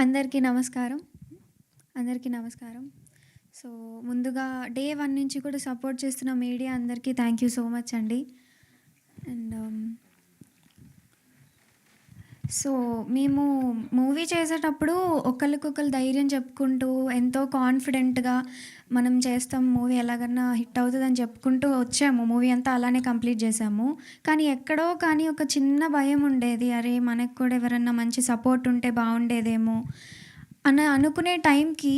అందరికీ నమస్కారం. అందరికీ నమస్కారం. సో, ముందుగా డే 1 నుంచి కూడా సపోర్ట్ చేస్తున్న మీడియా అందరికీ థ్యాంక్ యూ సో మచ్ అండి. అండ్ సో, మేము మూవీ చేసేటప్పుడు ఒకళ్ళకొకళ్ళు ధైర్యం చెప్పుకుంటూ, ఎంతో కాన్ఫిడెంట్‌గా మనం చేస్తాం, మూవీ ఎలాగన్నా హిట్ అవుతదని చెప్పుకుంటూ వచ్చాము. మూవీ అంతా అలానే కంప్లీట్ చేశాము. కానీ ఎక్కడో కానీ ఒక చిన్న భయం ఉండేది. అరే! మనకు కూడా ఎవరన్నా మంచి సపోర్ట్ ఉంటే బావుండేదేమో అనుకునే టైంకి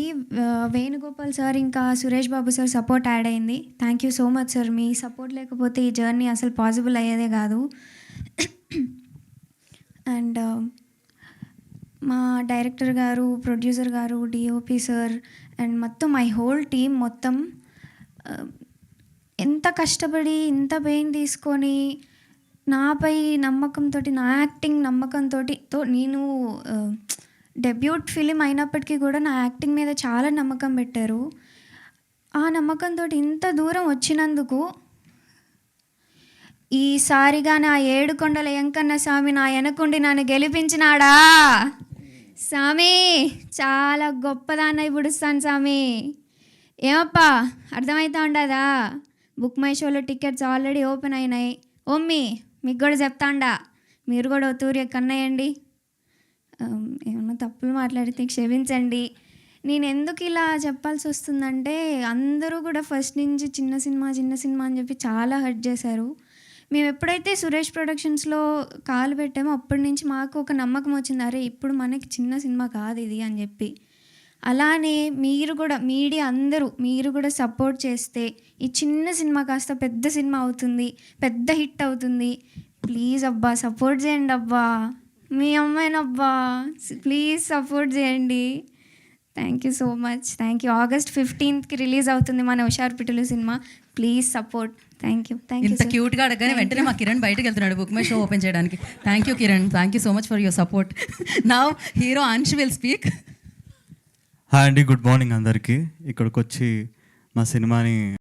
వేణుగోపాల్ సార్ ఇంకా Suresh Babu sir support add అయింది. Thank you so much sir. Me support లేకపోతే ఈ జర్నీ అసలు పాసిబుల్ అయ్యేదే కాదు. అండ్ మా డైరెక్టర్ గారు, ప్రొడ్యూసర్ గారు, డిఓపి సార్ అండ్ మొత్తం మై హోల్ టీమ్ మొత్తం ఎంత కష్టపడి ఇంత పెయిన్ తీసుకొని నాపై నమ్మకంతో, నా యాక్టింగ్ నమ్మకంతో నేను డెబ్యూట్ ఫిలిం అయినప్పటికీ కూడా నా యాక్టింగ్ మీద చాలా నమ్మకం పెట్టారు. ఆ నమ్మకంతో ఇంత దూరం వచ్చినందుకు ఈసారిగా నా ఏడుకొండల ఎంకన్న స్వామి నా వెనకుండి నన్ను గెలిపించినాడా స్వామి, చాలా గొప్పదాన్న ఇప్పుడుస్తాను స్వామి. ఏమప్పా అర్థమవుతా ఉండదా? బుక్ మై షోలో టికెట్స్ ఆల్రెడీ ఓపెన్ అయినాయి. ఓమ్మి మీకు కూడా చెప్తాండా, మీరు కూడా తూరి కన్నయ్యండి. ఏమన్నా తప్పులు మాట్లాడితే క్షమించండి. నేను ఎందుకు ఇలా చెప్పాల్సి వస్తుందంటే, అందరూ కూడా ఫస్ట్ నుంచి చిన్న సినిమా అని చెప్పి చాలా హర్ట్ చేశారు. మేము ఎప్పుడైతే సురేష్ ప్రొడక్షన్స్లో కాలు పెట్టామో అప్పటి నుంచి మాకు ఒక నమ్మకం వచ్చింది, అరే ఇప్పుడు మనకి చిన్న సినిమా కాదు ఇది అని చెప్పి. అలానే మీరు కూడా మీడియా అందరూ మీరు కూడా సపోర్ట్ చేస్తే ఈ చిన్న సినిమా కాస్త పెద్ద సినిమా అవుతుంది, పెద్ద హిట్ అవుతుంది. ప్లీజ్ అబ్బా సపోర్ట్ చేయండి అబ్బా, మీ అమ్మాయినబ్బా, ప్లీజ్ సపోర్ట్ చేయండి. Thank you so much. Thank you. August 15th release అవుతుంది మన హుషార్ పిట్టలు cinema. Please support. Thank you. ఇంత క్యూట్గా అడగగానే వెంటనే మా కిరణ్ బయటకు వెళ్తున్నాడు బుక్ మై షో ఓపెన్ చేయడానికి. Thank you Kiran, thank you so much for your support. Now hero Ansh will speak. Hi అండి, గుడ్ మార్నింగ్ అందరికీ. ఇక్కడికి వచ్చి మా సినిమాని